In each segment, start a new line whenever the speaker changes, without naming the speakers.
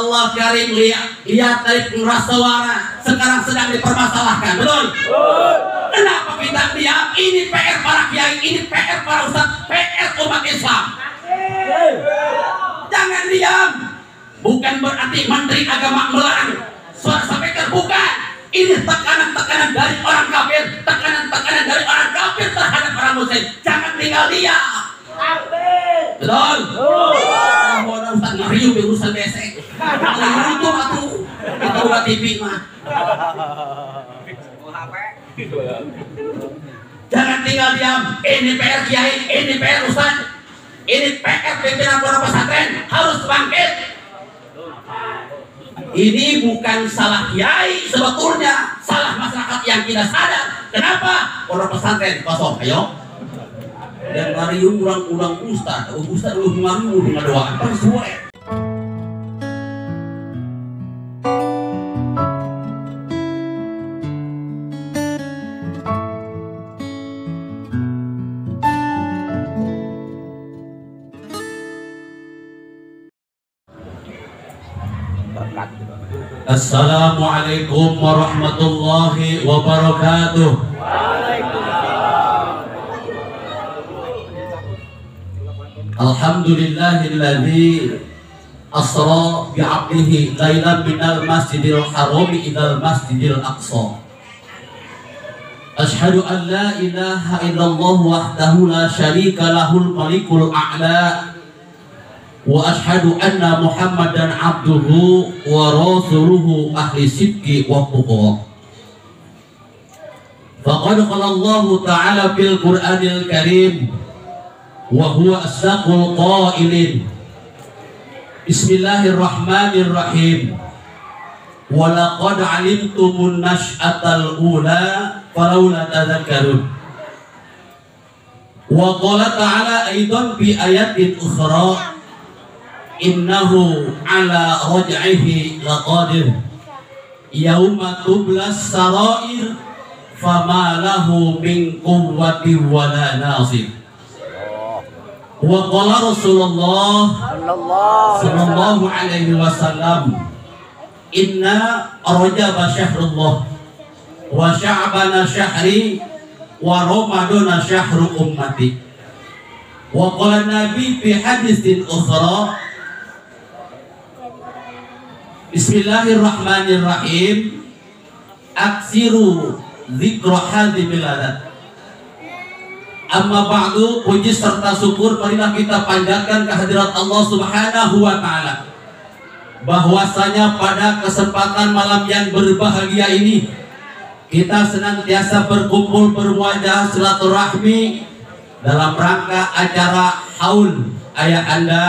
Allah Karim, lihat dari pengeras suara sekarang sedang dipermasalahkan, betul? Kenapa kita diam? Ini PR para kiai, ini PR para ustaz, PR umat Islam. Jangan diam. Bukan berarti menteri agama melarang suara speaker, bukan. Ini tekanan-tekanan dari orang kafir, tekanan-tekanan dari orang kafir terhadap orang muslim. Jangan tinggal diam. Betul? Orang ustaz ngeriu di urusan besek. Itu atuh. Kita udah TV mah. Jangan tinggal diam. Ini PR kiai, ini PR ustaz, ini PR pimpinan pondok pesantren harus bangkit. Ini bukan salah kiai sebetulnya, salah masyarakat yang tidak sadar. Kenapa? Pondok pesantren kosong, ayo. Dan ngariu urang-urang ustaz lu ngariu ngadoaan kan suwe. Assalamualaikum warahmatullahi wabarakatuh. Alhamdulillahilladzi asra bi'abdihi lailan minal masjidil harami ilal masjidil aqsa. Ashhadu an la ilaha illallah wahdahu la syarika lahul malikul a'la wa ashhadu anna muhammadan abduhu wa rasuluhu ahli sidqi wa tuqa. Faqad qala Allah ta'ala fil Qur'anil Karim wa huwa asdaqul qailin. Bismillahirrahmanirrahim. Wa laqad 'alimtumun nash'atal ula falawla tadhakkarun. Wa qala ta'ala aidan bi ayatin ukhra innahu ala raj'ihi laqadir yauma tublas sarair fama lahu min quwwati wala nasir. Wa qala Rasulullah sallallahu alaihi wasallam inna rajaba syahrullah wa sya'bana syahri wa ramadana syahru ummati. Wa qala nabi fi haditsin ukhra Bismillahirrahmanirrahim. Aksiru dzikra hadhimil adat. Amma ba'du, puji serta syukur marilah kita panjatkan kehadirat Allah Subhanahu wa taala. Bahwasanya pada kesempatan malam yang berbahagia ini kita senantiasa berkumpul bermuajah silaturahmi dalam rangka acara haul ayah anda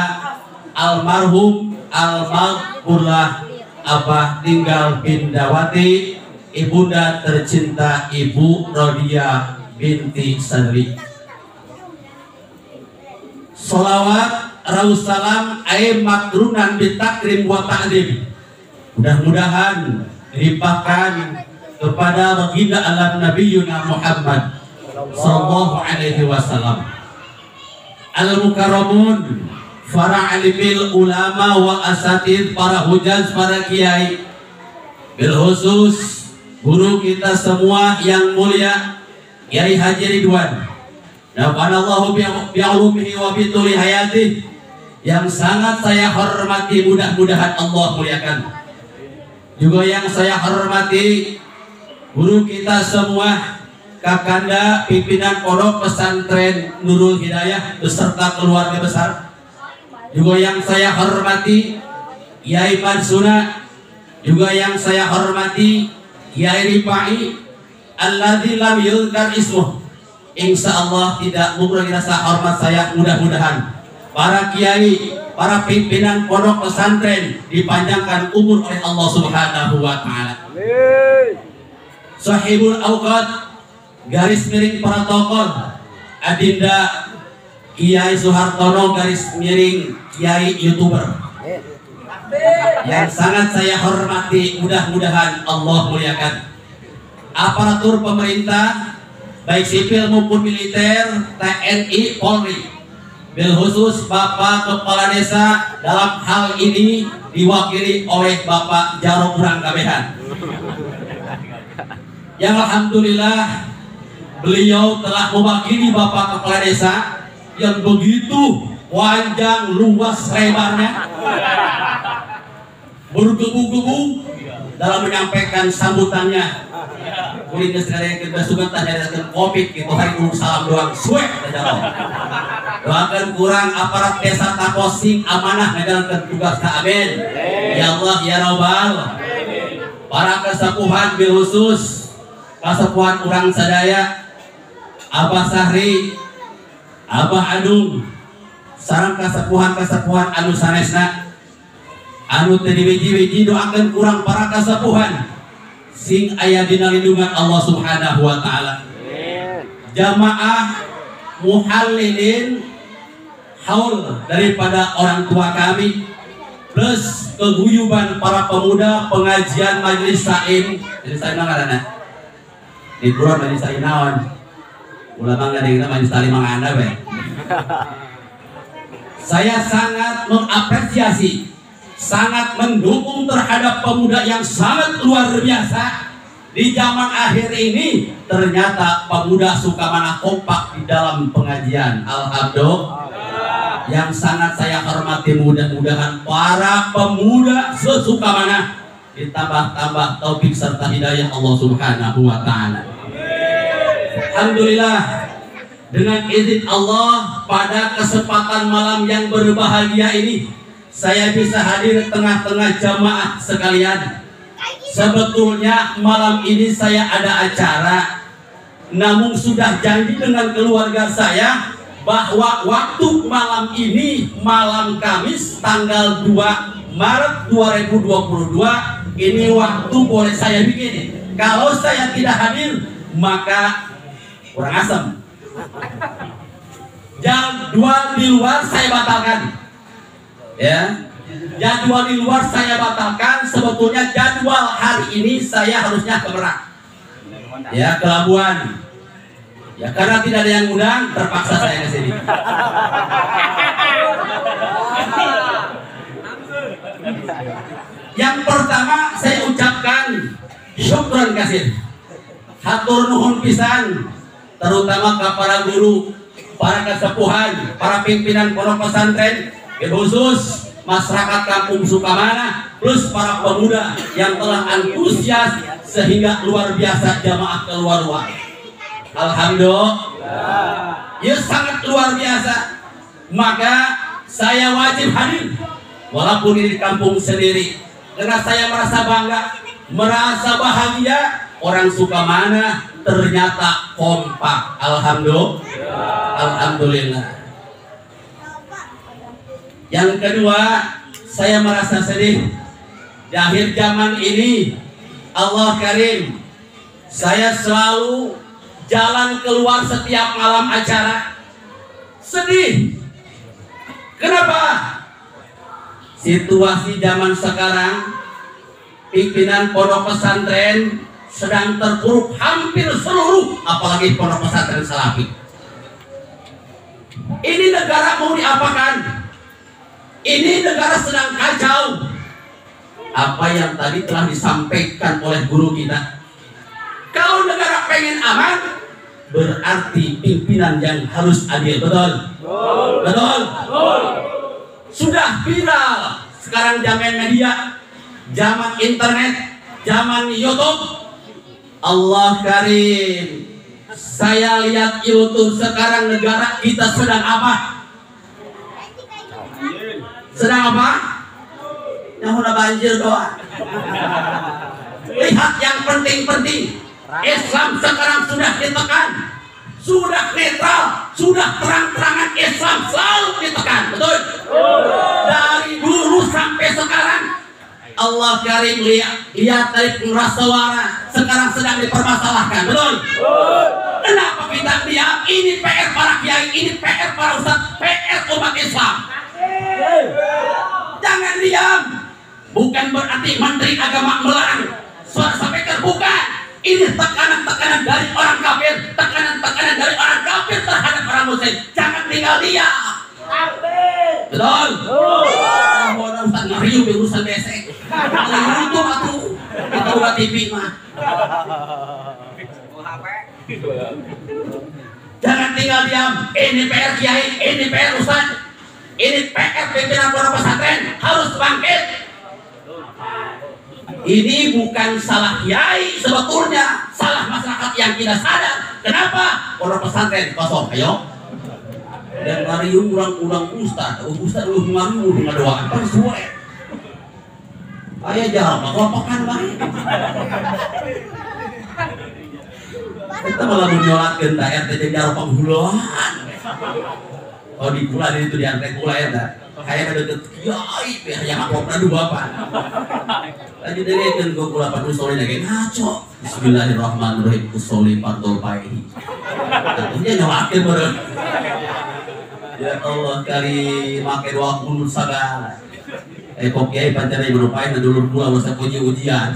almarhum almarhumah Abah Tinggal Bindawati, ibunda tercinta Ibu Rodia binti Sadri. Sholawat Rasulullah ay makrunan bitakrim wa ta'lim. Mudah-mudahan dilimpahkan kepada baginda alam Nabiyuna Muhammad sallallahu alaihi wasallam. Al-mukarramun, para alimil ulama wa asatid, para hujaz, para kiai, bil khusus guru kita semua yang mulia Kiai Haji Ridwan nafanallahu bi'ulumihi wa bituli hayatih, yang sangat saya hormati, mudah-mudahan Allah muliakan. Juga yang saya hormati guru kita semua, kakanda pimpinan pondok pesantren Nurul Hidayah beserta keluarga besar. Juga yang saya hormati Kiai Mansuna, juga yang saya hormati Kiai Rifai alladzi lam yuzkar ismuh. Insyaallah tidak mengurangi rasa hormat saya. Mudah-mudahan para kiai, para pimpinan pondok pesantren dipanjangkan umur oleh Allah Subhanahu wa taala. Amin. Sahibul Auqat, garis miring protokol Adinda Kiai Soehartono, garis miring Kiai YouTuber, yang sangat saya hormati, mudah-mudahan Allah muliakan. Aparatur pemerintah baik sipil maupun militer, TNI, Polri, bil khusus Bapak Kepala Desa dalam hal ini diwakili oleh Bapak Jarok Urang Kabehan, yang alhamdulillah beliau telah mewakili Bapak Kepala Desa yang begitu panjang luas lebarnya, bergebu-gebu dalam menyampaikan sambutannya. Kulit sekalian kita suka tanya COVID gitu hari ini salam doang suek saja. Doakan kurang aparat desa takosing amanah menjalankan tugas, amin ya Allah ya Rabbal. Para kesepuhan bil khusus kasepuhan urang sadaya, Abah Sahri, Abah Adung, sareng kasepuhan-kasepuhan anu sanesna anu teu diwiji-wiji, doakan kurang para kasepuhan sing aya dina lindungan Allah Subhanahu wa taala. Jamaah muhallilin haul daripada orang tua kami plus keguyuban para pemuda pengajian majelis saim. Majelis saim ngaranna di Pura majelis saim naon? Ulama ngadengna majelis saim manganda we. Saya sangat mengapresiasi, sangat mendukung terhadap pemuda yang sangat luar biasa di zaman akhir ini. Ternyata pemuda Sukamana kompak di dalam pengajian. Alhamdulillah. Yang sangat saya hormati, mudah-mudahan para pemuda se-Sukamana ditambah-tambah taufik serta hidayah Allah Subhanahu wa taala. Alhamdulillah, dengan izin Allah pada kesempatan malam yang berbahagia ini saya bisa hadir tengah-tengah jamaah sekalian. Sebetulnya malam ini saya ada acara, namun sudah janji dengan keluarga saya bahwa waktu malam ini, malam Kamis tanggal 2 Maret 2022 ini waktu boleh saya bikin. Kalau saya tidak hadir maka kurang asam. Jadwal di luar saya batalkan. Ya, jadwal di luar saya batalkan. Sebetulnya jadwal hari ini saya harusnya ke Merak, ya, ke Labuan. Ya, karena tidak ada yang undang, terpaksa saya ke sini. Yang pertama saya ucapkan syukran kasih, hatur nuhun pisan, terutama ke para guru, para kesepuhan, para pimpinan pondok pesantren, khusus masyarakat Kampung Sukamana, plus para pemuda yang telah antusias sehingga luar biasa jamaah keluar luar. Alhamdulillah, ya sangat luar biasa. Maka saya wajib hadir, walaupun ini di kampung sendiri, karena saya merasa bangga, merasa bahagia. Orang Sukamana ternyata kompak. Alhamdulillah, alhamdulillah. Yang kedua, saya merasa sedih di akhir zaman ini. Allah Karim, saya selalu jalan keluar setiap malam acara, sedih. Kenapa? Situasi zaman sekarang, pimpinan pondok pesantren sedang terpuruk hampir seluruh, apalagi pondok pesantren Salafi. Ini negara mau diapakan? Ini negara sedang kacau. Apa yang tadi telah disampaikan oleh guru kita, kalau negara pengen aman, berarti pimpinan yang harus adil. Betul? Betul? Sudah viral sekarang zaman media, zaman internet, zaman YouTube. Allah Karim, saya lihat YouTube sekarang negara kita sedang apa? Sedang apa? Yang udah banjir doa. Lihat yang penting-penting. Islam sekarang sudah ditekan, sudah netral, sudah terang-terangan Islam selalu ditekan. Betul? Dari dulu sampai sekarang. Allah Karim, lihat dari pengrasawara sekarang sedang dipermasalahkan. Betul? Kenapa kita diam? Ini PR para kiai, ini PR para ustaz, PR umat Islam. Jangan diam. Bukan berarti menteri agama melarang suara sampai terbuka. Ini tekanan-tekanan dari orang kafir, tekanan-tekanan dari orang kafir terhadap orang muslim. Jangan tinggal diam. Betul? Orang Ustaz ngariu urusan besek. Itu atuh. Itu buat TV mah. Jangan tinggal diam. Ini PR Kiai, ini PR Ustaz, ini PR pimpinan pondok pesantren harus bangkit. Ini bukan salah Kiai sebetulnya, salah masyarakat yang tidak sadar. Kenapa? Pondok pesantren kosong. Ayo. Dan ngariu ulang Ustaz lu ngariu ngadoaan kan suwe. Aya jarang kelopokan bae. Kita malah menyolatkan daerah teh jarang penghuluan. Oh di bulan itu di antara pula ya dah. Kayak ada deket kiai, yang apa dua apa? Tadi dari kan gua pula pada usulin lagi ngaco. Bismillahirrahmanirrahim. Usuli fardhu paihi. Tentunya nyolatin bener. Ya Allah kali make 20 sagala. Kok kiai pancen berupain dulur pula masa ujian.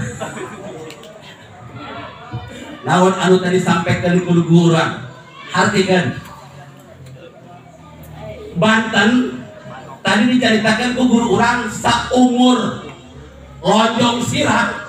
Naon anu tadi sampaikan ku guru urang. Hartikeun. Banten tadi diceritakan ku guru urang saumur Lonjong Sirah.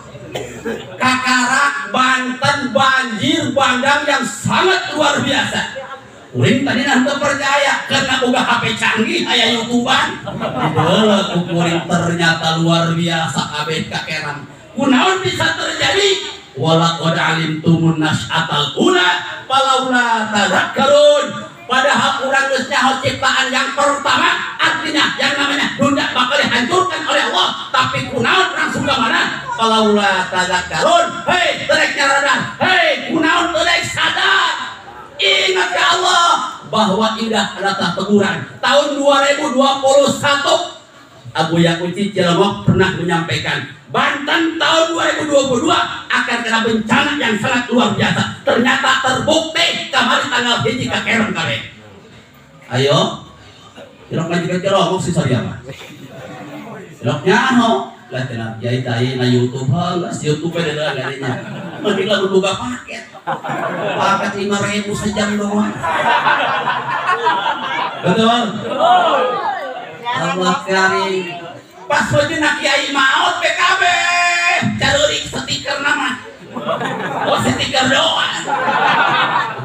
Kakarak Banten banjir bandang yang sangat luar biasa. Uring tadi nanti percaya karena udah HP canggih aya YouTubean. Idola uring ternyata luar biasa kabeh kakeran. Kunaon bisa terjadi? Walaqad alimtumun nas'atal ula falaula tadhakkarun. Padahal urang geus nyaho ciptaan yang pertama, artinya yang namanya dunia bakal dihancurkan oleh Allah. Tapi kunaon langsung ke mana? Falaula tadhakkarun. Hei, terek nyaradan. Hei, kunaon terek sadar. Ingat ya Allah bahwa indah adalah teguran. Tahun 2021 Abu Yakuti Cilemok pernah menyampaikan Banten tahun 2022 akan kena bencana yang sangat luar biasa. Ternyata terbukti kemarin tanggal 1 kakerem kali. Ayo, cilok lagi ke Cilemok sih sorry apa? Cilok nyaho lah cenah jahit na YouTube lah si YouTube ada gadinya. Mending lalu buka paket. Paket 5.000 sejam doang. Betul? Allah karim. Pas wajah Kiai maut PKB carurik stiker nama. Oh stiker doang.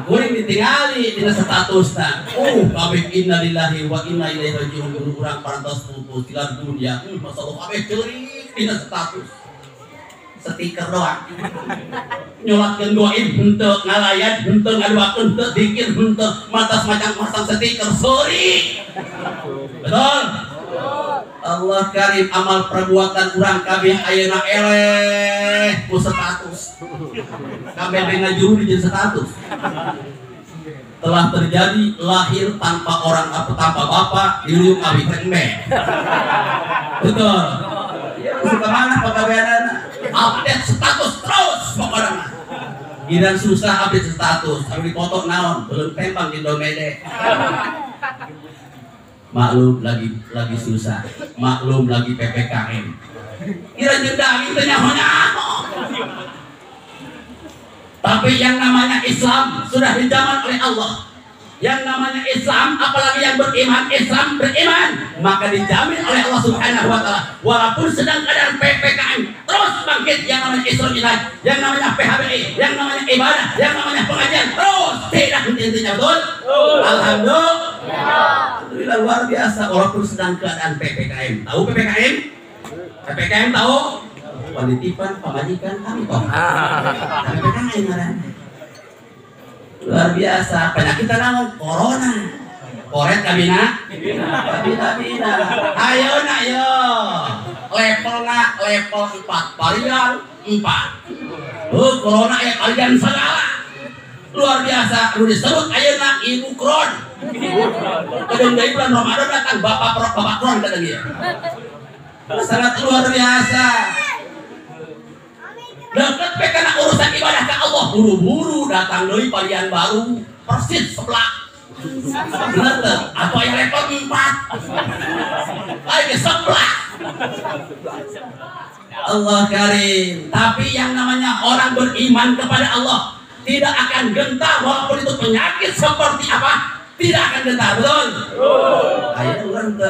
Kuring ditinggali dina statusna. Kabeh innalillahi wa inna ilaihi raji'un urang parantos putus tilar dunia. Masalah kabeh ceurik dina status. Stiker doang. Nyolatkeun doain henteu ngalayan henteu ngaduakeun henteu dikir henteu matas macam masang stiker sorry. Betul? Allah karim amal perbuatan urang kabeh ayeuna eleh ku status. Kabeh ngajuru di status. Telah terjadi lahir tanpa orang apa tanpa bapak diruyuk abi krembe. Betul. Suka mana pagaweanana? Update status terus pokoknya. Giran susah update status, tapi dipoto naon, belum tembang di domede. Maklum lagi susah, maklum lagi PPKM. Kira jendang itu nyaho-nyaho. Tapi yang namanya Islam sudah dijamin oleh Allah. Yang namanya Islam, apalagi yang beriman, Islam beriman, maka dijamin oleh Allah Subhanahu wa Ta'ala. Walaupun sedang keadaan PPKM, terus bangkit yang namanya Islam Ilahi, yang namanya PHBI, yang namanya ibadah, yang namanya pengajian, terus tidak henti-hentinya, betul? Alhamdulillah luar biasa. Walaupun sedang keadaan PPKM, tahu PPKM? PPKM tahu? Penitipan, pemajikan, kami toh. PPKM mana? Luar biasa, penyakit naon corona. Koret kabina. Ayo nak yo. Level 4, varian 4. Corona ya kalian segala. Luar biasa, lu disebut ayeuna ibu kron. Kadang dari bulan Ramadan datang bapak kron kata dia. Sangat luar biasa. Deket pe kana urusan ibadah ke Allah buru-buru datang deui varian baru persis sebelah. Bener teh? Apa yang level 4? Ayo sebelah. Allah karim. Tapi yang namanya orang beriman kepada Allah tidak akan gentar walaupun itu penyakit seperti apa. Tidak akan gentar, betul? Ayo urang teu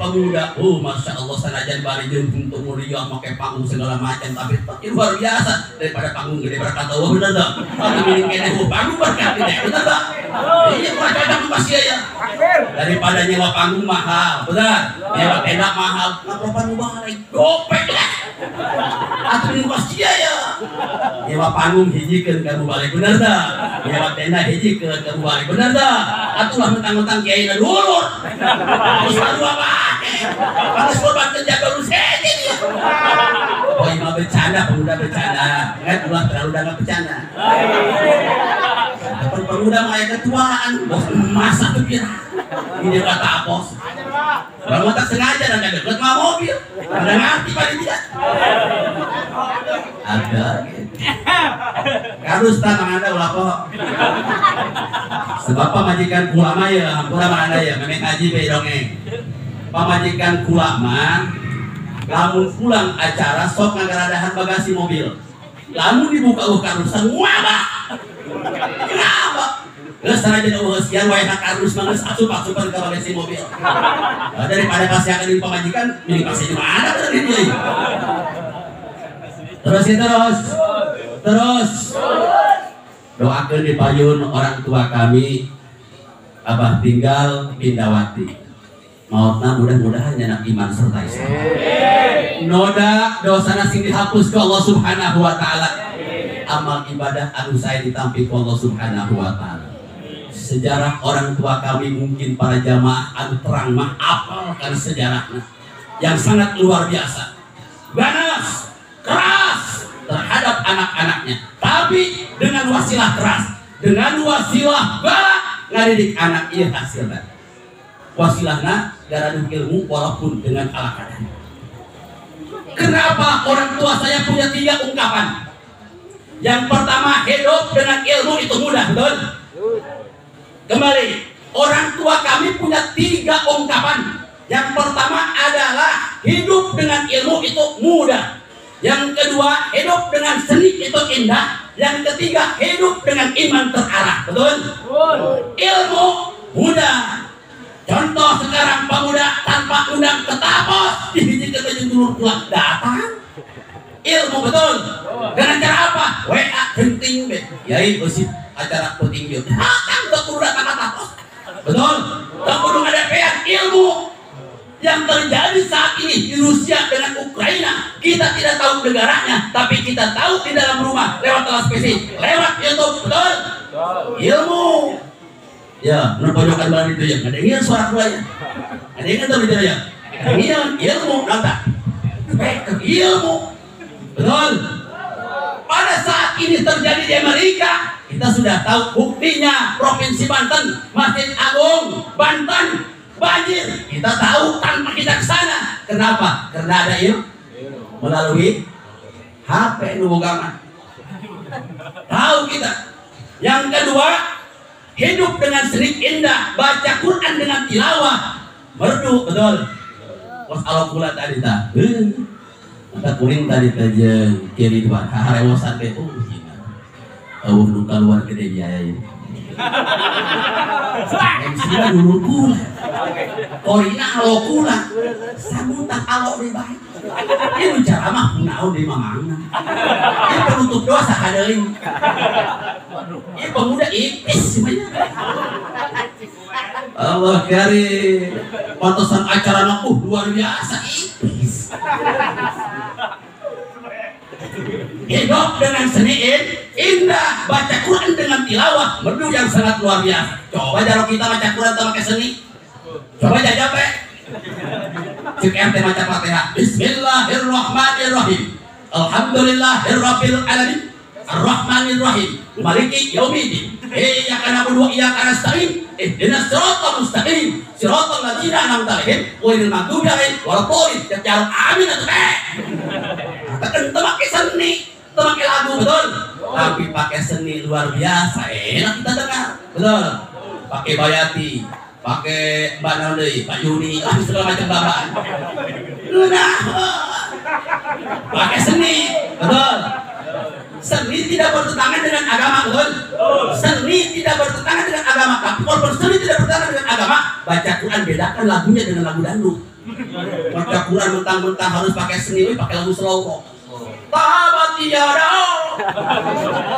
pemuda, masya Allah sanajan bari jeung untuk muriah make panggung segala macam, tapi luar biasa daripada panggung gede berkata, wah bener dah. Tapi miring kene panggung berkat gede, bener dah. Iya, kadang masih ya. Daripada nyewa panggung mahal, benar. Nyewa tenda mahal, ngapa panggung mahal? Gopek lah. Atuh ini masih ya. Nyewa panggung hijikeun kamu balik, bener dah. Nyewa tenda hijikeun kamu balik, bener dah. Atulah mentang-mentang kiai na dulur. Terus baru apa? Harus korban kerja baru saja dia. Oh ini mah bercanda, pemuda bercanda. Kan ulah terlalu dalam bercanda. Tapi pemuda mah aya ketuaan, bos masa tuh kira. Ini kata bos. Kalau tak sengaja dan deket mah mobil. Ada ngerti pada dia. Ada. Karus tak menganda ulah kok. Sebab pamajikan ulama ya, hampura menganda ya, memang haji bae dongeng. Pamajikan ulama lamun pulang acara sok ngagaradahan bagasi mobil. Lamun dibuka semua Pak. Kenapa? Geus sanajan eueuh sian wae nak karus manggeus asup-asupan ka bagasi mobil. Daripada pasiakeun di pamajikan, mending pasti di mana tadi dia. Terus. Doakeun dipayun orang tua kami Abah tinggal Indawati. Mautna mudah-mudahan nyanak iman serta Islam. Noda dosana sing dihapus ke Allah Subhanahu wa taala. Amal ibadah anu saya ditampi ke Allah Subhanahu wa taala. Sejarah orang tua kami mungkin para jamaah anu terang mah apalkan sejarahnya yang sangat luar biasa. Ganas, keras terhadap anak-anaknya, tapi dengan wasilah keras, dengan wasilah galak ngadidik anak ieu hasilna. Wasilahna garadu ilmu walaupun dengan ala kadar. Kenapa orang tua saya punya 3 ungkapan? Yang pertama, hidup dengan ilmu itu mudah, betul? Kembali, orang tua kami punya 3 ungkapan. Yang pertama adalah hidup dengan ilmu itu mudah. Yang kedua, hidup dengan seni itu indah. Yang ketiga, hidup dengan iman terarah, betul? Ilmu mudah. Contoh sekarang pemuda tanpa undang ke tapos dihiji ke dulur pulang datang. Ilmu betul. Dengan cara apa? WA genting be. Yai usip acara penting dia. Datang ke kudu datang ke tapos. Betul. Tak kudu ada pean ilmu. Yang terjadi saat ini di Rusia dengan Ukraina, kita tidak tahu negaranya, tapi kita tahu di dalam rumah lewat televisi, lewat YouTube, betul? Ilmu. Ya, menurut balik itu ya. Ada yang suara gua ya. Ada yang tahu bicara ya. Ilmu, nonton. Ilmu, betul. Pada saat ini terjadi di Amerika, kita sudah tahu buktinya. Provinsi Banten, Masjid Agung, Banten, banjir. Kita tahu tanpa kita ke sana. Kenapa? Karena ada ilmu melalui HP nubugangan. Tahu kita. Yang kedua, hidup dengan seni indah, baca Quran dengan tilawah, merdu, betul. Pas Allah kula tadi tak, maka kuring tadi tajeng kiri dua, harewosan teh, nuka luar gede biaya ini. MC-nya dulu kula, korina alo kula, sabutan alo di baik. Ini bicara mah kunaon di mamangna. Ini penutup dosa hadain. Ini pemuda ipis sebenarnya. Allah karim. Pantesan acara luar biasa ipis. Hidup dengan seni indah, baca Quran dengan tilawah, merdu yang sangat luar biasa. Coba kalau kita baca Quran sama pakai seni. Coba jajak pe. Cek ente baca Fatihah. Bismillahirrahmanirrahim. Alhamdulillahirabbil alamin. Ar-Rahmanir-Rahim. Maliki yaumiddin. Iyyaka na'budu wa iyyaka nasta'in. Ihdinas siratal mustaqim. Siratal ladzina an'amta 'alaihim ghairil maghdubi 'alaihim waladdallin. Jangan amin atuh teh. Tekan teu make seni, teu make lagu, betul? Tapi pakai seni luar biasa, enak kita dengar. Betul. Pakai Bayati, pakai Mbak Naldi, Pak Yuni, segala macam babaan. Nah, pakai seni, betul. Seni tidak bertentangan dengan agama, betul? Seni tidak bertentangan dengan agama. Tapi kalau seni tidak bertentangan dengan agama, baca Quran bedakan lagunya dengan lagu dangdut. Baca Quran mentang-mentang harus pakai seni, pakai lagu slow. Tabat tiada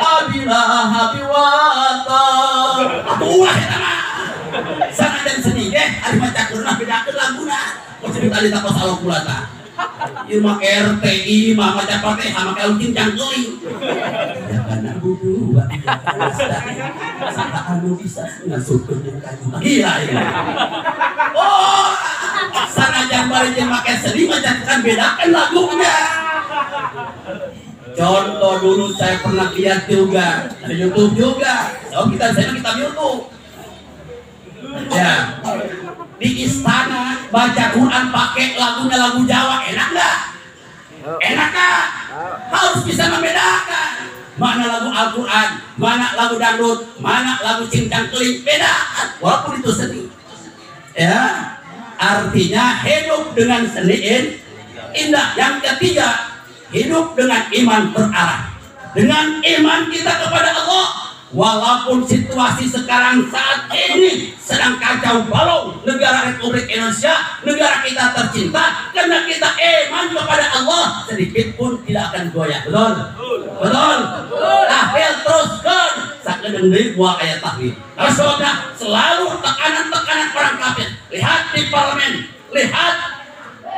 Abila habiwata Atulah ya nama Sana dan seni ada baca Quran bedakan laguna. Kau cerita tadi tak pasal kulata Ima RTI, mama capate, sama kaukin jangkoi. Ya karena budu, sangka anu bisa ngasukeun jeung kajuna. Gila ini. Oh, sanajan bari jeung make seni macakan bedakan lagunya. Contoh dulu saya pernah lihat juga di YouTube juga. Oh saya kita YouTube. Ya. Di istana baca Quran pakai lagunya lagu Jawa, enak nggak? Enak nggak? Harus bisa membedakan mana lagu Al-Quran, mana lagu dangdut, mana lagu cincang keling, beda. Walaupun itu seni. Ya, artinya hidup dengan seni indah. Yang ketiga, hidup dengan iman terarah. Dengan iman kita kepada Allah. Walaupun situasi sekarang saat ini sedang kacau balau negara Republik Indonesia, negara kita tercinta, karena kita iman kepada Allah sedikit pun tidak akan goyah. Betul? Betul? Tahlil teruskan sakedeung deui moal aya tahlil. Karena sebabnya selalu tekanan-tekanan orang kafir. Lihat di parlemen, lihat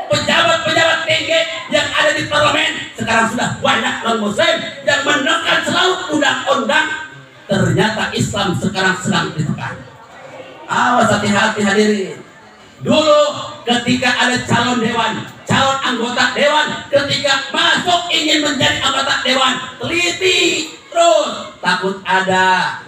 pejabat-pejabat tinggi yang ada di parlemen sekarang sudah banyak non-muslim yang menekan selalu undang-undang. Ternyata Islam sekarang sedang ditekan. Awas, hati-hati hadirin. Dulu ketika ada calon dewan, calon anggota dewan, ketika masuk ingin menjadi anggota dewan, teliti terus, takut ada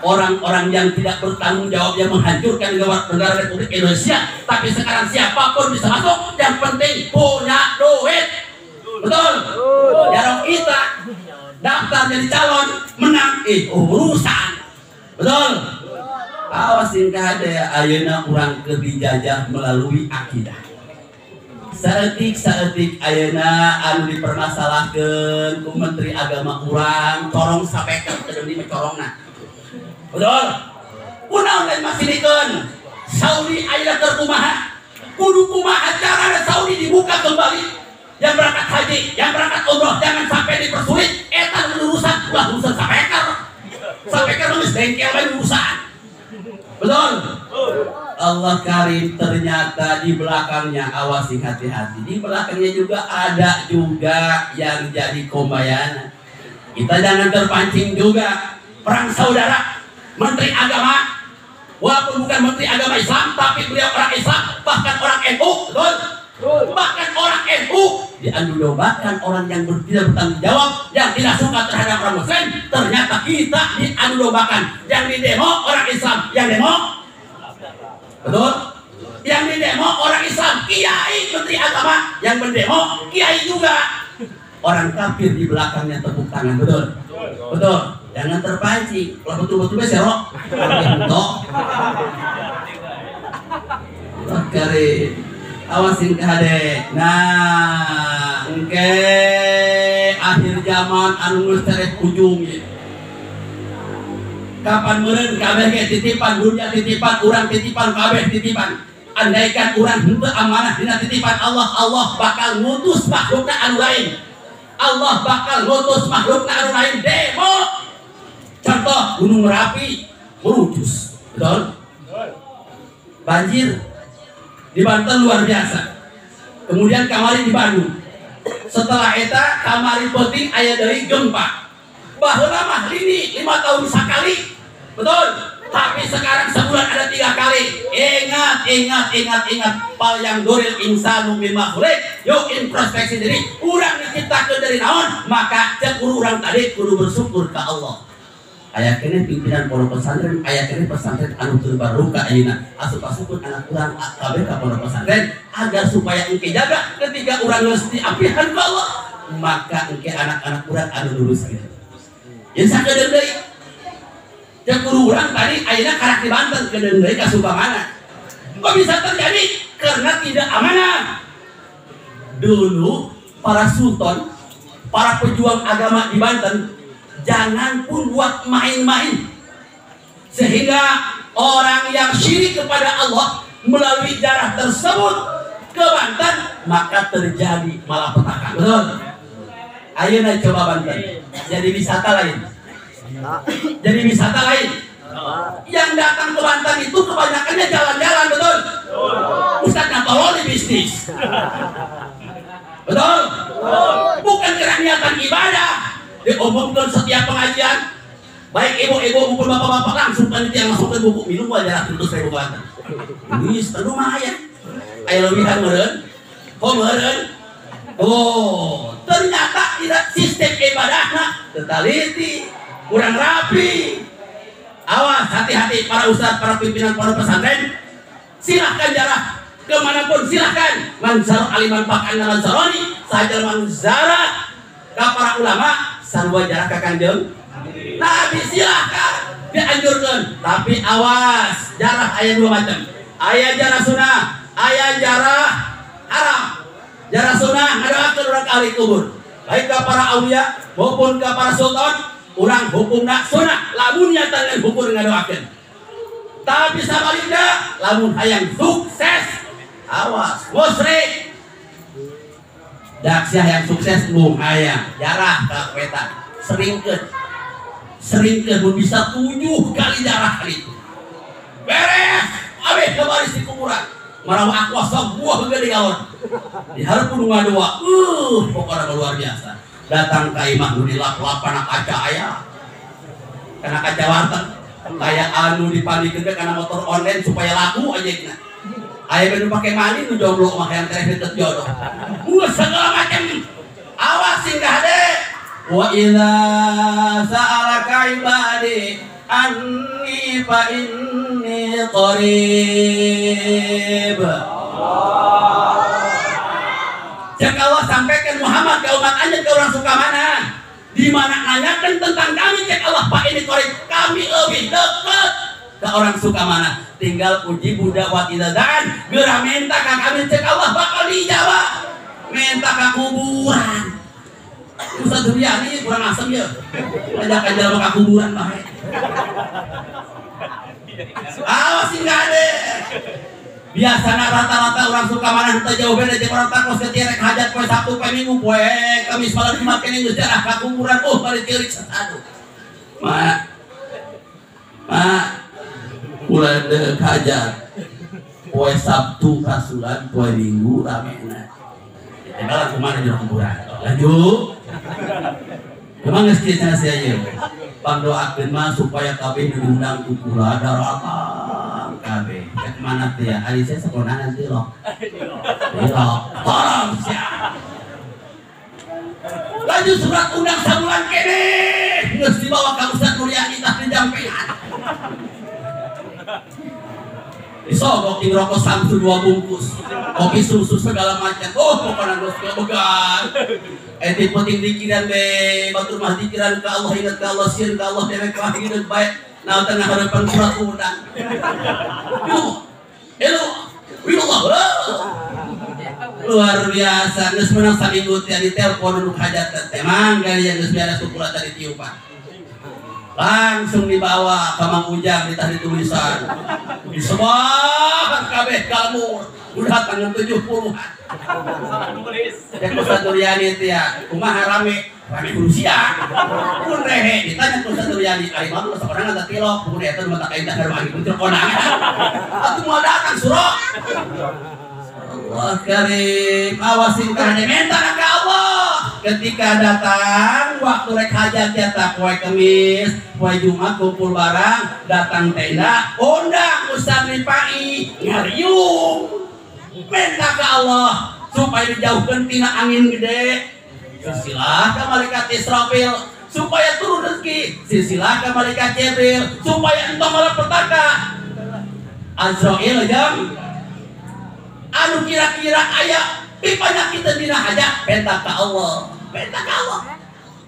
orang-orang yang tidak bertanggung jawab yang menghancurkan negara Republik Indonesia. Tapi sekarang siapapun bisa masuk, yang penting punya duit. Betul? Jarang kita daftar jadi calon menang urusan. Betul? Awasin kada ayeuna urang keur dijajah melalui akidah. Saeutik ayeuna anu dipermasalahkeun ku Menteri Agama urang corong sapeker teu di corongna. Betul? Kunaon lain masilikeun? Saudi ayeuna keur kumaha? Kudu kumaha carana Saudi dibuka kembali? Yang berangkat haji, yang berangkat umroh jangan sampai dipersulit. Eta urusan sapeker. Sapeker geus bengkel bae urusan. Betul? Allah karim, ternyata di belakangnya, awasi hati-hati. Di belakangnya juga ada juga yang jadi kombayana. Kita jangan terpancing juga. Perang saudara, Menteri Agama, walaupun bukan Menteri Agama Islam, tapi beliau orang Islam, bahkan orang NU, betul? Bahkan orang NU diadu-dombakan orang yang tidak bertanggung jawab, yang tidak suka terhadap orang Muslim. Ternyata kita diadu-dombakan. Yang di demo orang Islam, yang demo, betul? Yang di demo orang Islam, kiai Menteri Agama, yang mendemo kiai juga. Orang kafir di belakangnya tepuk tangan, betul? Betul. Jangan terpancing. Kalau betul-betul serok, betul. Karim. Awasin kehade. Nah, engke akhir zaman anu geus tereh ujung. Kapan meureun kabeh ge titipan dunia, titipan urang, titipan kabeh titipan. Andaikan urang henteu amanah dina titipan Allah, Allah bakal ngutus makhlukna anu lain. Allah bakal ngutus makhlukna anu lain demo. Contoh Gunung Merapi merujus. Betul? Banjir di Banten luar biasa. Kemudian kamari di Bandung. Setelah eta kamari penting aya deui gempa. Baheula mah lini 5 tahun sakali. Betul? Tapi sekarang sebulan ada 3 kali. Ingat. Pal yang doril insanu bima khuliq. Yuk introspeksi diri. Urang diciptakeun dari naon? Maka cek urang tadi kudu bersyukur ke Allah. Aya kene pimpinan pondok pesantren, aya kene pesantren anu teu baruka ayeuna. Asup-asupkeun anak urang kabeh ka pondok pesantren agar supaya engke jaga ketika urang geus diampihan ka Allah, maka engke anak-anak urang anu lurus kitu. Yen sakedeung deui. Cek guru urang tadi ayeuna karak di Banten kedeung deui ka Subamana. Kok bisa terjadi? Karena tidak amanah. Dulu para sultan, para pejuang agama di Banten jangan pun buat main-main. Sehingga orang yang syirik kepada Allah melalui jarah tersebut ke Banten, maka terjadi malapetaka. Betul? Ayeuna coba Banten jadi wisata lain. Jadi wisata lain. Yang datang ke Banten itu kebanyakannya jalan-jalan, betul? Ustadz tolong di bisnis. Betul? Bukan karena niatan ibadah. Diomongkan setiap pengajian. Baik ibu-ibu maupun bapak-bapak langsung panitia masukkan buku minum aja lah 100.000 Banten. Ini rumah ayah. Ayah lebihan meren. Kok meren? Oh, ternyata tidak sistem ibadahnya tertaliti, kurang rapi. Awas, hati-hati para ustadz, para pimpinan para pesantren. Silahkan jarah kemanapun, silahkan. Manzar aliman pakan manzaroni, sajar manzara ke para ulama, sarwa jarah ke kanjeng Nabi, silahkan dianjurkan. Tapi awas, jarah ayat 2 macam. Ayat jarah sunnah, ayat jarah haram. Jarah sunnah ngadoakeun urang ka ahli kubur, baik ke para aulia maupun ke para sultan. Urang hukumna sunnah, lamun nyata hukum ngadoakeun. Tapi sabalikna, lamun hayang sukses, awas musyrik. Dak sia hayang sukses mung hayang jarah ka peta, seringkeun mun bisa 7 kali jarah kali itu. Beres, abeh kebaris di kuburan. Marawa akuasa buah gede gaon. Diharapun ngadoa, pokoknya luar biasa. Datang ka imah nu dilap-lapan kaca aya. Kana kaca warteg kayak anu dipandikeun kana motor online supaya laku aja nya. Aya nu pake mani nu jomblo mah yang teh deket jodoh. Segala macam. Awas singgah deh. Wa idza sa'alaka ibadi anni fa inni qarib. Jika Allah sampaikan Muhammad ke umat anjeun ke orang suka mana? Di mana nanyakan tentang kami, cek Allah Pak ini korek kami lebih dekat ke orang suka mana. Tinggal uji budak wa idadaan gerah minta ke kami, cek Allah bakal dijawab. Minta ke kuburan. Ustaz Duryani kurang asem ya. Ajak aja ke kuburan Pak. Awas enggak deh. Biasanya rata-rata orang suka mana henteu jauh beda jeung orang takos ketirek hajat poe Sabtu poe Minggu poe Kamis malam Jumat kene geus jarah ka kuburan bari teurik satu. Ma ulah deuk hajat poe Sabtu kasulan poe Minggu ramena. Tinggal kumaha di kuburan. Lanjut. Memang geus kieu cenah sia ieu. Pangdoakeun mah supaya kabeh diundang ku kula daratan kabeh. Ket mana teh ya? Ari saya sekolah nanti loh. Tolong sia. Lanjut surat undang sabulan kene. Geus dibawa ka Ustaz Nuryani tah dijampean. Disogok di rokok Samsu 2 bungkus. Kopi susu segala macam. Oh, pokoknya geus began. Eti penting dikiran be batur mah dikiran ke Allah, ingat ke Allah, sieun ke Allah, dewek mah hidup baik. Naon teh ngaharepan surat undang. Hello. Luar biasa, geus meunang saminggu teh ditelepon nu hajat teh mangga yang geus beres ukuran tadi tiupan. Langsung dibawa ke Mang Ujang ditah tulisan. Disebar kabeh kalmur. Udah tanggal 70-an. Dan Ustaz Duryani itu ya, kumaha rame Rusia. Pun rehe ditanya ke Ustaz Duryani, ari mah seorang ada tilok, kemudian itu mata kain dahar mah itu konangan. Atuh mau datang surah. Allah karim, awasin kana minta ka Allah. Ketika datang waktu rek hajat eta poe Kamis, poe Jumat kumpul barang, datang tenda, undang Ustaz Ripai ngariung. Minta ke Allah supaya dijauhkan tina angin gede. Silsilah ke malaikat Israfil supaya turun rezeki. Silsilah ke malaikat Jibril supaya entong malapetaka. Azrail jam anu kira-kira aya pipanya kita dina hajat, minta ke Allah. Minta ke Allah.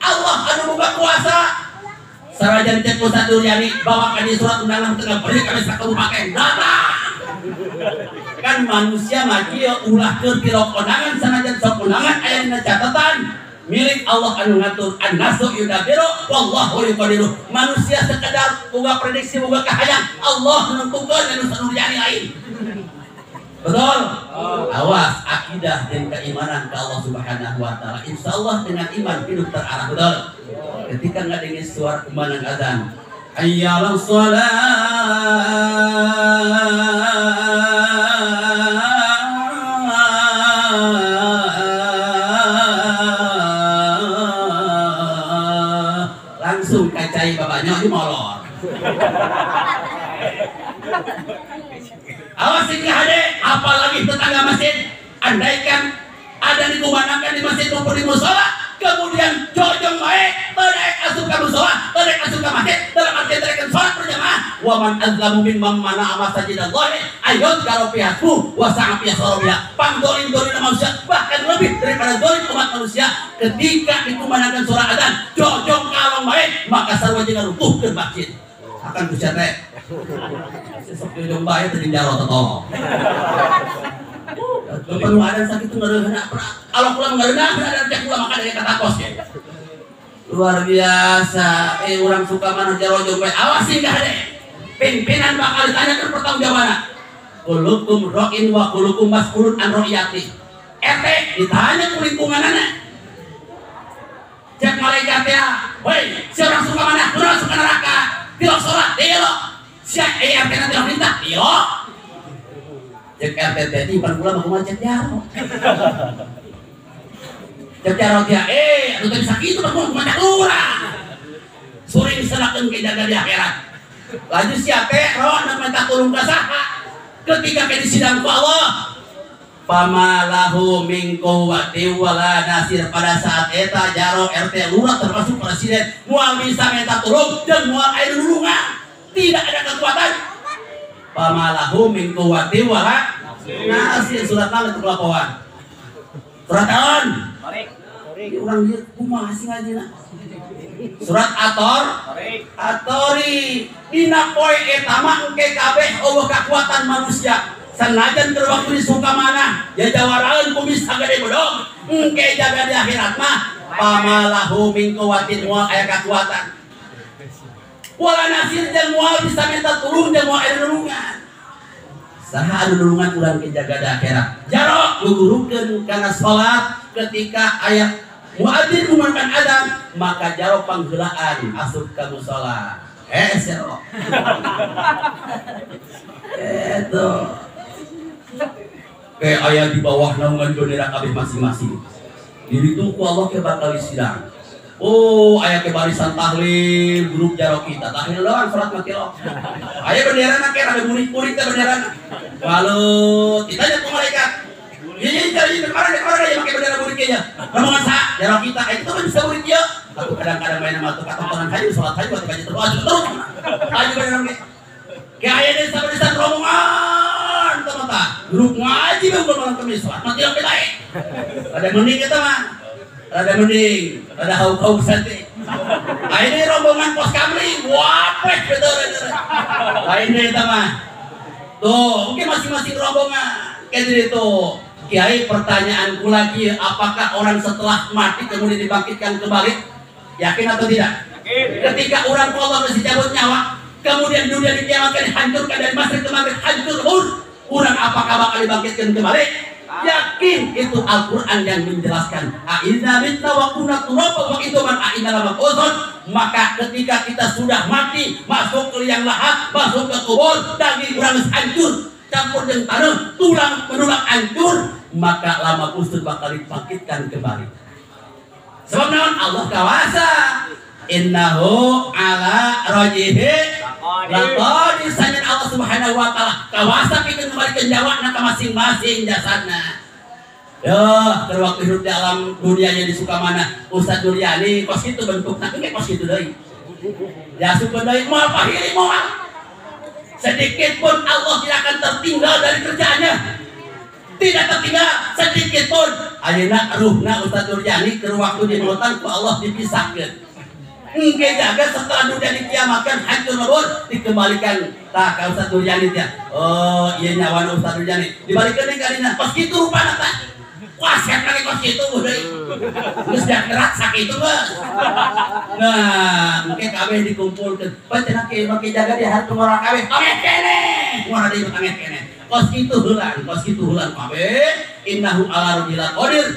Allah anu boga kuasa. Sarajan cek Ustaz Duryani bawakan di surat undangan tengah beri kami sakabupaten datang. Kan manusia mah kieu ulah keur tilok konangan sanajan sok konangan aya dina catatan milik Allah anu ngatur. An-nasu yudabiru wallahu yuqadiru. Manusia sekedar boga prediksi boga kahayang, Allah menentukan anu sanuliani lain. Betul? Awas akidah dan keimanan ke Allah Subhanahu wa taala. Insyaallah dengan iman hidup terarah. Betul? Ketika ngadengin suara kumandang azan, hayyalan langsung kacai bapaknya di molor. Awas ini hade, apalagi tetangga masjid. Andaikan ada dikumandangkan di masjid maupun di musola, kemudian jojong baik, terek asup ke musola, terek asup ke masjid, dalam arti terek sholat berjamaah. Wa man azlamu mimman mana'a masajidallahi ayyud karofihatmu wa sa'afiya sorobiya. Pangdolim-dolim manusia bahkan lebih daripada dolim umat manusia. Ketika dikumandangkan surah adzan, jojong kalong baik, maka sarwa jangan rutuh ke masjid. Akan kusyate sesok jojong baik tadi jaro tetong. Perlu ada sakit itu ngereuna. Kalau pulang ngereuna ada cek pulang makan dari kata kos ya. Luar biasa. Orang suka mana jaro jojong baik. Awasin enggak ada. Pimpinan bakal ditanyakan pertanggungjawaban. Kulukum ro'in wa kulukum mas'ulun an ro'iyati. Ditanya ku lingkunganana. Cek malaikat ya. Woi, si orang suka mana? Orang suka neraka. Tilok sholat, tilok. Siap, RT nanti orang minta, tilok. Cek RT tadi, bukan pula mau cek jaro. Cek jaro dia, aduh tadi sakit itu, mau cek urang. Suring serahkan ke jaga di akhirat. Lanjut siapa, roh, nak minta tolong ke saha. Ketika ke disidang ku Allah, pamalahu min quwwati wala nasir. Pada saat eta jaro RT lurah termasuk presiden mual bisa minta tolong dan mual air nulungan, tidak ada kekuatan. Pamalahu min quwwati wala nasir. Surat apa itu kelakuan? Surat tahun orang dia kumaha sih ngajina. Surat Atori dina poe eta mah engke kabeh eueuh kekuatan manusia. Sanajan keur waktu disuka mana ya jawaraeun kumis sagede bodog engke jaga di akhirat mah pamalahu min quwwatin wa aya kekuatan wala nasir jeung moal bisa minta tulung jeung moal aya nulungan. Saha anu nulungan urang ke jaga di akhirat jaro ngugurukeun kana salat ketika aya muadzin ngumandangkan adzan maka jaro pangheulaan asup ka musala sero itu kayak ayah di bawah naungan bendera kabeh masing-masing. Diri itu ku Allah ke bakal sidang. Oh, ayah ke barisan tahlil grup jaro kita. Tahlil doang salat mati lo. Ayah bendera na kira ada murid-murid teh bendera. Walau ditanya ke malaikat. Iya cari kemarin ya pakai bendera murid kayaknya. Rombongan sa jaro kita itu kan bisa murid dia. Aku kadang-kadang main sama tuh katontonan hayu salat hayu atau kaji terus. Hayu bendera murid. Kayak ayah desa barisan rombongan teman-teman. Grup ngaji bang malam kemis sholat mati yang baik. Ada mending kita mah, ada mending, ada hauk sate. Ini rombongan pos kamling, wapet betul. Ini kita mah, tuh mungkin masing-masing rombongan kayak itu. Kiai pertanyaanku lagi, apakah orang setelah mati kemudian dibangkitkan kembali? Yakin atau tidak? Ketika orang Allah masih cabut nyawa, kemudian dunia dikiamatkan dihancurkan dari masa ke maghrib hancur pun. Urang apakah bakal dibangkitkan kembali? Yakin itu Al-Quran yang menjelaskan. Aidza mitna wa kunna turaba wa idzan aidza lamaquzun. Maka ketika kita sudah mati, masuk ke liang lahat, masuk ke kubur, daging urang hancur, campur dengan tanah, tulang menulang hancur, maka lama kusut bakal dibangkitkan kembali. Sebab naon Allah kawasa. Innahu ala rajihi laqad sanyan Allah Subhanahu wa taala kawasa pikeun kembali nyawa ka masing-masing jasadna. Yo, waktu hidup di alam dunianya di Sukamana, Ustaz Duryani kos kitu bentukna engke kos kitu deui. Ya sukeun deui moal pahiri moal. Sedikit pun Allah tidak akan tertinggal dari kerjaannya. Tidak tertinggal sedikit pun. Ayeuna ruhna Ustaz Duryani keur waktu di mautan ku Allah dipisahkeun. Engke jaga setelah dunia dikiamatkan hancur lebur dikembalikan tah ka Ustaz Duryani teh. Oh, ieu nyawana Ustaz Duryani. Dibalikeun deui ka dina. Pas kitu rupana tah. Waset lagi kos itu udah geus dak gerak sakitu geus. Nah, engke kabeh dikumpulkeun. Pacenah kieu make jaga di hartu orang kabeh. Kabeh kene. Moal deui kabeh kene. Kos kitu heulan kabeh. Innahu ala rajulil qadir.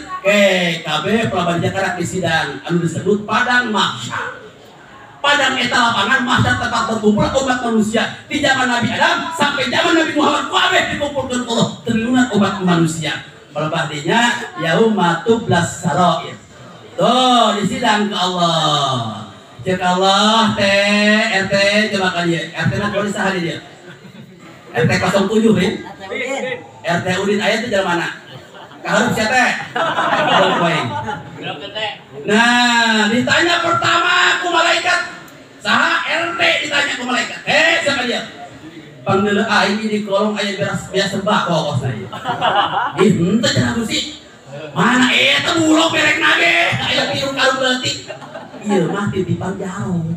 Kabeh pelaban jakarak di sidang anu disebut padang mahsyar. Padang eta lapangan mahsyar tempat berkumpul umat manusia di zaman Nabi Adam sampai zaman Nabi Muhammad kabeh dikumpulkeun Allah triliunan umat manusia. Pelebahdinya yaumatu blas sarair. Tuh disidang ke Allah. Cek Allah RT coba kali ya. RT na kalau saha dia. RT 07 rin. RT Udin aya teh jalan mana? Kaharep sia teh. Nah, ditanya pertama ku malaikat. Saha RT ditanya ku malaikat. Siapa dia? Panggil aing di kolong aya biasa bako kos ieu. Henteu cenah Gusti. Mana eta bulog berek nage? Aya piru karung leutik. Ieu mah titipan jaro.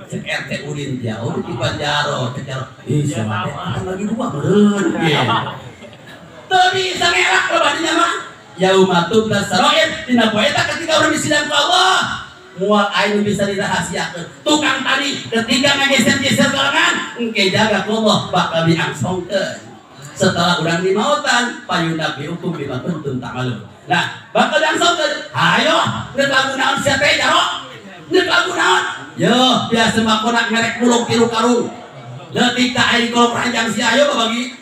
Cek RT Udin jauh titipan jaro, cek jaro. Ih, sama teh lagi dua meureun. Teu bisa ngelak badinya mah. Yaumatu blasarair dina poe eta ketika urang disidang ku Allah. Mual aing bisa dirahasiakeun. Tukang tadi ketika ngageser-geser lengan, engke jaga Allah bakal diangsongkeun. Setelah urang di mautan, payunabi hukum bima kuntum ta'malun. Nah, bakal diangsongkeun. Hayo, neuk lagu naon sia teh jaro? Neuk lagu naon? Yo, biasa makona ngerek bulog tilu karung. Leutik ka aing kolong ranjang si ayo babagi.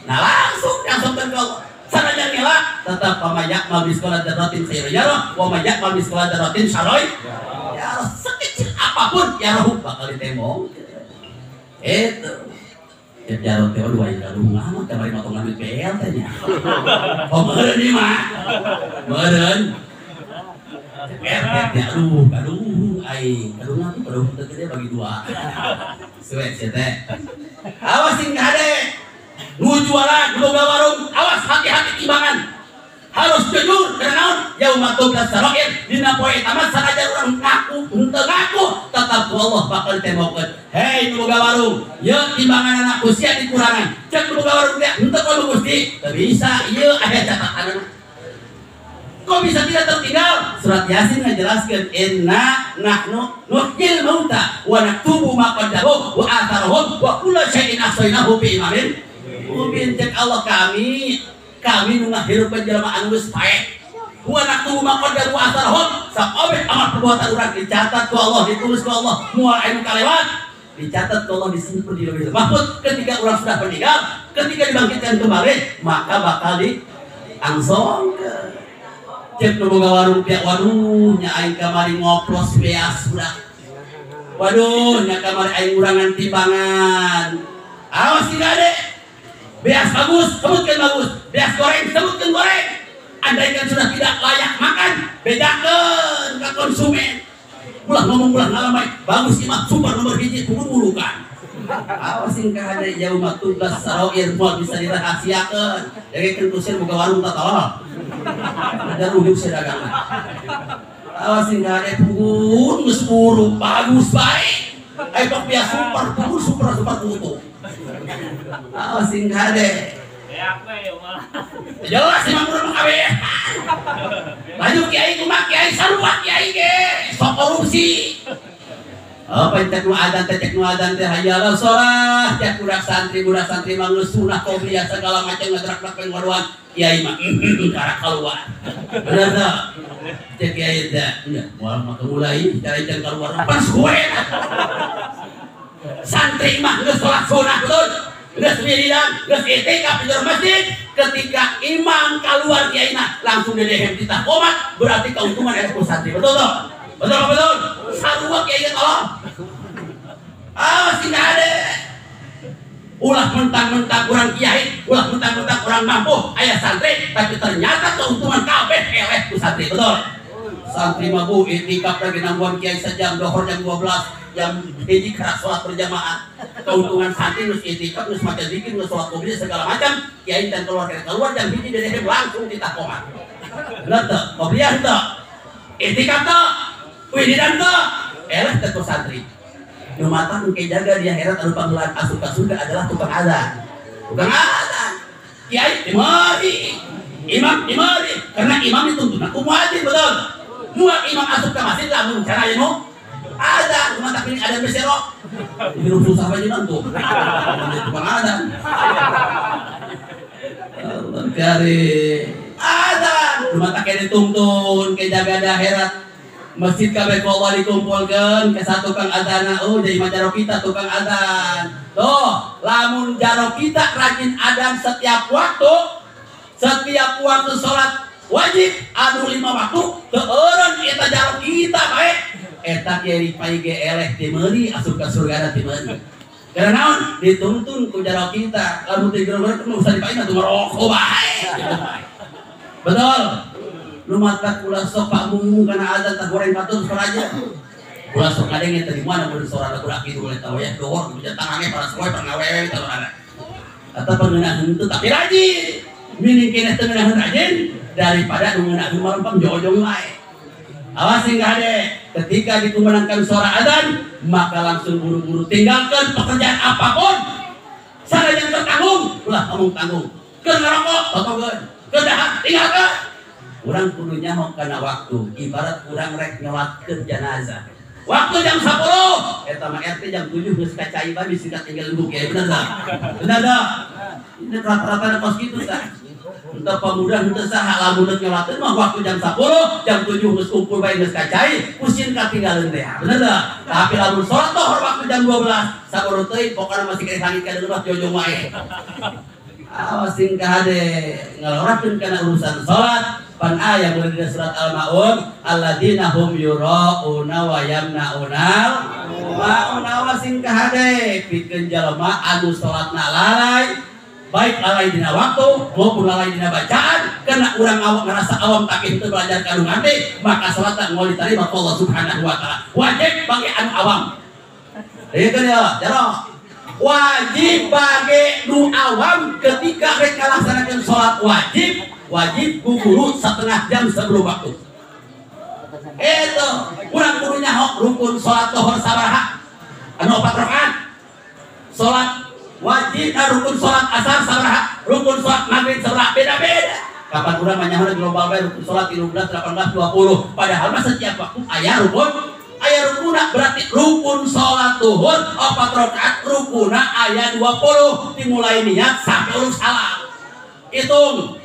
Nah, langsung diangsongkeun ka Allah. Sanajan ngelak tetap pamayak mabis sekolah darotin sayur yaro wa mayak mabis sekolah darotin saroy ya sekecil apapun yaro bakal ditembong itu ya yaro teh dua yang gaduh mah kamari motong ngambil PL teh nya oh meureun ieu mah meureun gaduh aing gaduh nanti gaduh teu gede bagi dua suwe sia teh awas sing kade nu jualan, nu boga warung, awas hati-hati timbangan. Harus jujur karena naon? Yaumatul blasarair dina poe eta mah sanajan urang ngaku, henteu ngaku, tetap ku Allah bakal ditembokkeun. Hei nu boga warung, ieu timbanganna usia dikurangan. Cek nu boga warung teh henteu kudu Gusti. Teu bisa, ieu aya catatanna. Kok bisa tidak tertinggal? Surat Yasin ngajelaskeun inna nahnu nuhyil mauta wa naktubu ma qaddamu wa atharuhum wa kullu syai'in ahsaynahu fi imamin mubin. Cek Allah kami nu ngahirupkeun jelema anu geus pae. Wa naktubu ma qaddamu wa atharuhum sakabeh amal perbuatan urang dicatat ku Allah, ditulis ku Allah, moal anu kalewat dicatat ku Allah, disimpen di Lauhul Mahfuz. Ketika urang sudah meninggal, ketika dibangkitkan kembali, maka bakal diangsongkeun. Cek nu boga warung teh waduh nya aing kamari ngoplos beas budak. Waduh nya kamari aing urangan timbangan. Awas si Gade. Beas bagus, sebutkeun bagus. Beas goreng, sebutkeun goreng. Andaikan sudah tidak layak makan, bedakeun ka konsumen. Ulah ngomong ulah ngalamai, bagus ieu mah super nomor 1 kudu mulukan. Awas sing kade yaumatul blasarair moal bisa dirahasiakeun. Dagekeun kusir boga warung tata ada rujuk sedagangan. Awas sing kade pun geus buru bagus baik. Ai pok biasa super kutu. Awas sing kade. Beak we mah. Jelas emang urang kabeh. Maju kiai kumaha kiai sarua kiai ge. Sok korupsi. Apa cek nu adan teh hayalan sholat cek budak santri mah geus sunah qobliyah segala macam ngadrak-drak pengaduan kiai mah karak keluar bener teh cek kiai teh nya moal mah mulai cara jangan keluar pas gue santri mah geus sholat sunah betul geus wiridan geus itikaf di masjid ketika imam keluar kiai mah langsung didehem titah qomat berarti keuntungan eta santri betul toh betul sarua kiai tolong awas tidak ada ulah mentang-mentang kurang kiai ulah mentang-mentang kurang mampu ayah santri tapi ternyata keuntungan kabeh eleh ku santri betul santri mah bu itikaf lagi nangguan kiai sejam dohor jam 12 jam hiji keras sholat berjamaah keuntungan santri nus itikaf nus maca zikir nus sholat qobliyah segala macam kiai dan keluar jam hiji dari langsung ditakoman bener tuh qobliyah tuh itikaf tuh wiridan tuh eleh teh santri nu mata engke jaga di akhirat anu panggelan asup ka surga adalah tukang azan kiai di mari imam di mari Karena imam dituntut aku muadzin betul. Muat imam asup ke masjid lamun cara ya mau ada cuma tapi ada besero. Hidup susah aja nanti. Tukang ada. Allah karim. Ada cuma tak kayak dituntun kayak jaga daherat. Masjid kabeh Allah dikumpulkan ke satu tukang adana. Oh jadi jaro kita tukang adan. Tuh lamun jaro kita rajin adan setiap waktu sholat wajib anu 5 waktu teureun eta jaro kita bae eta kieu paige eleh ti meuli asup ka surga ti meuli karena naon dituntun ku jaro kita lamun teu geus teu usah dipaina tuh ngerokok bae betul nu mata kula sok pamung kana azan tah goreng batur soraja kula sok kadenge teh di mana mun sorana kula kitu oleh tahu ya gowor bisa tangannya para soe pangawewe tah ana eta pangeunaan henteu tapi rajin mining kene teu ngeunaheun rajin daripada ngeunaheun marempang jojong wae. Awas singkah deh, ketika dikumandangkan suara adzan, maka langsung buru-buru tinggalkan pekerjaan apapun. Sanajan tertanggung, ulah kamu tanggung. Keur ngarokok, totogeun. Keur dahar, tinggalkan. Urang kudu nyaho kana waktu, ibarat urang rek nyolatkeun jenazah. Waktu jam 10, eta mah RT jam 7 geus kacai bae singkat tinggal lembuk ya bener dah. Bener dah. Ini rata-rata kos kitu tah. Untuk pemuda untuk saha lamun nyolateun mah waktu jam 10, jam 7 geus kumpul bae geus kacai, pusing katinggalan teh. Bener dah. Tapi lamun salat tohor waktu jam 12, saboro teuing pokona masih kene sangit ka deuleuh jojong wae. Awas singkah hade ngalorakeun kana urusan salat. Pan ayat mulai dari surat Al-Maun, alladzina hum yura'una wa yamna'unal ma'una wa singkah hade pikeun jalema anu salatna lalai baik lalai dina waktu maupun lalai dina bacaan karena urang awak ngerasa awam tak kitu belajar kandungan teh maka salatna moal diterima Allah Subhanahu wa taala wajib bagi anu awam ieu kan ya jaro wajib bagi nu awam ketika rek ngalaksanakeun salat wajib guguru setengah jam sebelum waktu. Itu kurang kudu nyaho rukun salat zuhur sabaraha? Anu 4 rakaat. Salat wajib rukun salat asar sabaraha? Rukun salat maghrib sabaraha? Beda-beda. Kapan urang mah nyaho global bae rukun salat 13, 18, 20. Padahal mah setiap waktu aya rukunna berarti rukun salat zuhur 4 rakaat rukunna aya 20 dimulai niat sampai urang salam. Hitung.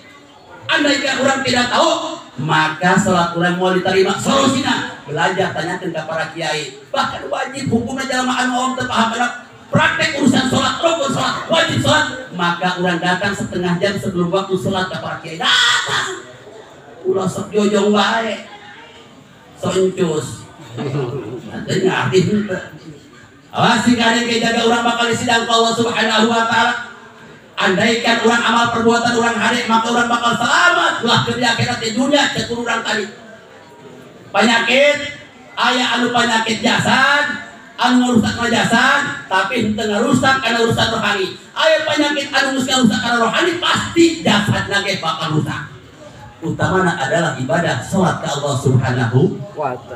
Andaikan orang tidak tahu, maka sholat orang mau diterima. Solusinya belajar tanyakan ke para kiai. Bahkan wajib hukumnya dalam anu om terpaham praktek urusan sholat, rukun sholat, wajib sholat. Maka orang datang setengah jam sebelum waktu sholat ke para kiai. Datang, ulah sok jojong baik, soncus. Nanti ngerti hente. Awas jika ada yang jaga orang bakal disidang ke Allah Subhanahu wa taala. Andaikan orang amal perbuatan orang hari maka orang bakal selamat lah ke akhirat di dunia cekur orang tadi penyakit aya anu penyakit jasad anu ngarusak kana jasad tapi henteu ngarusak kana urusan rohani aya penyakit anu ngarusak kana rohani pasti jasadna ge bakal rusak utamana adalah ibadah salat ke Allah Subhanahu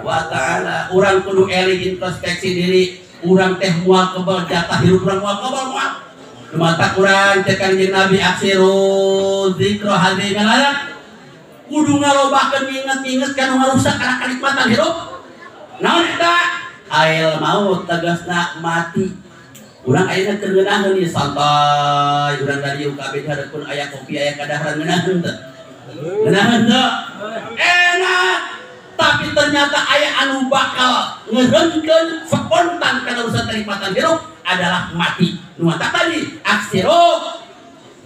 wa taala urang kudu eling introspeksi diri urang teh moal kebal jatah hirup urang moal kebal moal mata kurang cekan jeung Nabi aksiru zikra hadhihi al-ayat kudu ngalobakeun nginget-nginget kanu ngarusak kana kanikmatan hirup naon eta ail maut tegasna mati urang ayeuna keur ngeunaheun ieu santai urang dari UKB hareupun aya kopi aya kadaharan ngeunaheun teh ngeunaheun teh enak tapi ternyata aya anu bakal ngeureunkeun spontan kana urusan kanikmatan hirup adalah mati. Nuata tadi aksiro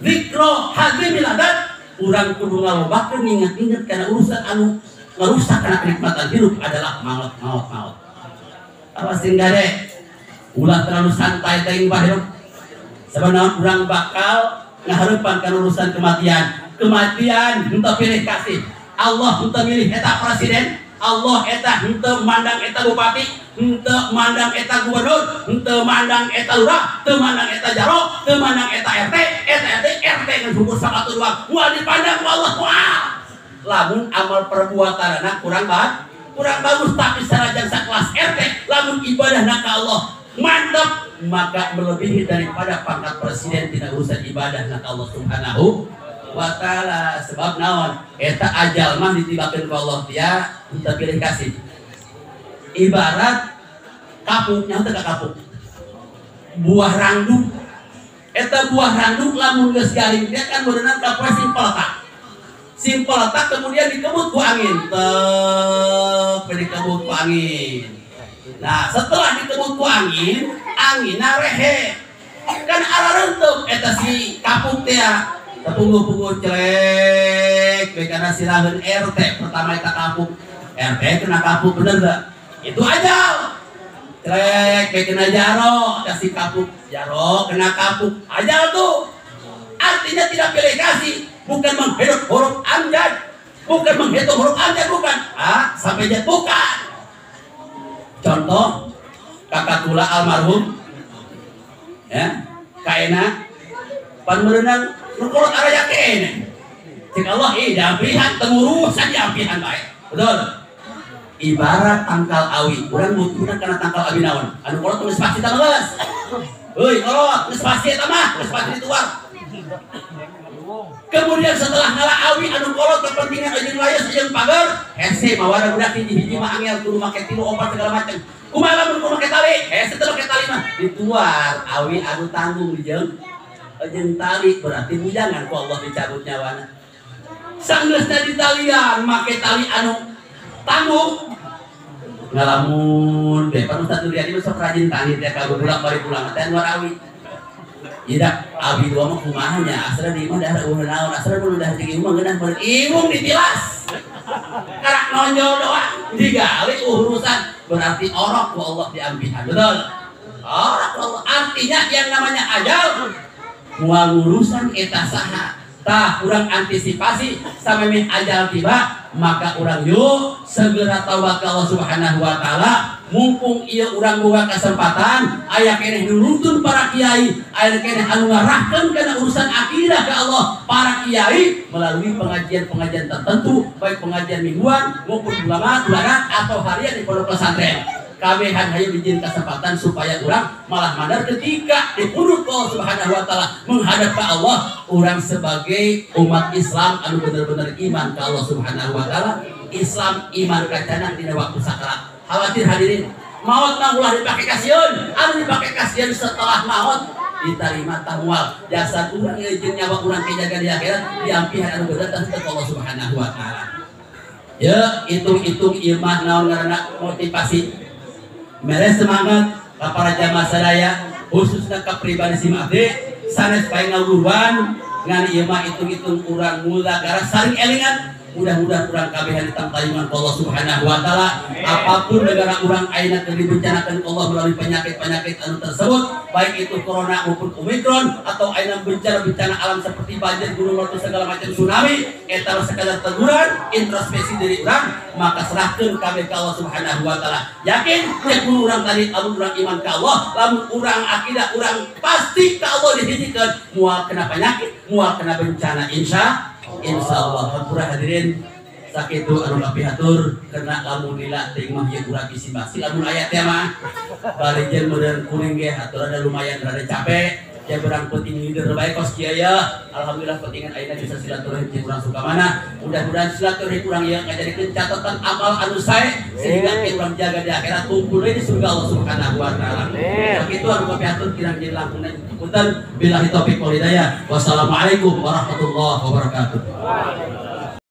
zikro hadhimil adat urang kudu ngalobakeun nginget-nginget kana urusan anu ngarusak kana kenikmatan hidup adalah maut. Awas gade ulah terlalu santai teuing hidup. Sabana urang bakal ngahareupan kana urusan kematian henteu pilih kasih. Allah henteu milih eta presiden, Allah eta henteu mandang eta bupati, henteu mandang eta gubernur, henteu mandang eta lurah, teu mandang eta jaro, teu mandang eta RT geus hukum sabatu doang. Moal dipandang ku Allah moal. Lamun amal perbuatanna kurang bagus tapi sanajan sakelas RT, lamun ibadahna ka Allah mantap maka melebihi daripada pangkat presiden tidak urusan ibadahna ka Allah Subhanahu wa ta'ala. Sebab naon eta ajal mah ditibakeun ku Allah dia untuk pilih kasih. Ibarat kapuknya teh kapuk buah randuk. Eta buah randuk lamun geus garing dia kan beunang kapua simpel tak kemudian dikebut ku angin dikebut ku angin. Nah setelah dikebut ku angin rehe kan ararentuk eta si kapuk teh tepunggu-punggu celek bekana silaheun RT pertama eta kapuk RT kena kapuk bener gak? Itu ajal celek bekana jaro kasih kapuk jaro kena kapuk ajal tuh. Artinya tidak pilih kasih, bukan menghidup huruf amjad, bukan menghitung huruf amjad, bukan sampai jad, bukan. Contoh kakak tula almarhum ya kaena pan merenang nukulot araya kene cek Allah jampihan tengurusan jampihan baik betul. Ibarat tangkal awi urang butuhna kana tangkal awi naon anu kolot geus pasti tah geus euy kolot geus pasti eta mah geus pasti dituar. Kemudian setelah ngala awi anu kolot kepentingan ajeun layas ajeun pagar hese mawara budak hiji-hiji mah angel kudu make 3 4 segala macam kumaha lamun kudu make tali hese teh make tali mah dituar awi anu tanggung dijeung ajeun tali berarti bujangan ku Allah dicabut nyawana sanggeusna ditalian make tali anu tanggung ngalamun deh pan Ustaz Nuryadi sok rajin tani teh ka budak bari pulang teh luar awi. Tidak, abi dua mah kumahanya asal di mana dah ulah naon asal udah tinggi mah geunah beureut iung ditilas. Karak nonjol doang digali urusan berarti orok ku Allah diampihan. Betul. Orok ku Allah artinya yang namanya ajal moal urusan eta saha. Tah urang antisipasi sampai ajal tiba maka urang yuk segera taubat ke Allah Subhanahu wa taala. Mumpung ieu urang boga kesempatan aya keneh nuruntun para kiai aya keneh anu ngarahkeun kana urusan akidah ka Allah para kiai melalui pengajian-pengajian tertentu baik pengajian mingguan maupun bulanan atau harian di pondok pesantren. Kabehan hayu dijieun kesempatan supaya urang malah mandar ketika dipundut Allah Subhanahu wa taala menghadap ka Allah urang sebagai umat Islam anu bener-bener iman ka Allah Subhanahu wa taala Islam iman kacanang dina waktu sakaraat. Khawatir hadirin maut mah ulah dipake kasieun anu dipake kasieun setelah maut diterima tamual jasad urang ieu jeung nyawa urang kejaga di akhirat diampihan anu bedatang ka Allah Subhanahu wa taala. Ya hitung-hitung ieu mah naon ngaranna motivasi mere semangat ka para jamaah sadaya khususna ka pribadi si Abdi sanes pae ngawuruan ngan ieu mah hitung-hitung urang mula gara saling elingan. Mudah-mudahan urang kabehan ditampayungan Allah Subhanahu wa taala apapun negara urang ayeuna keur dibencanakeun Allah melalui penyakit-penyakit anu tersebut baik itu corona maupun omikron atau ayeuna bencana-bencana alam seperti banjir gunung meletus segala macam tsunami eta sekadar teguran introspeksi diri urang maka serahkeun kabeh ka Allah Subhanahu wa taala. Yakin cek urang tadi lamun urang iman ka Allah lamun urang akidah urang pasti ka Allah dihijikeun moal kena penyakit moal kena bencana insyaallah. Hampura hadirin sakitu anu kapihatur karena lamun lila teuing mah ieu urang isi basi lamun aya teh mah bari jeung meureun kuring ge aturanna lumayan rada capek ya berang penting leader baik kos kieu ya alhamdulillah pentingan ayeuna bisa silaturahim jeung urang suka mana mudah-mudahan silaturahim urang ieu ngajadikeun catatan amal anu sae sehingga kita urang jaga di akhirat kumpul di surga Allah Subhanahu wa taala. Sakitu anu kapihatur kirang-kirang langkung punten billahi taufik wal hidayah wassalamualaikum warahmatullahi wabarakatuh.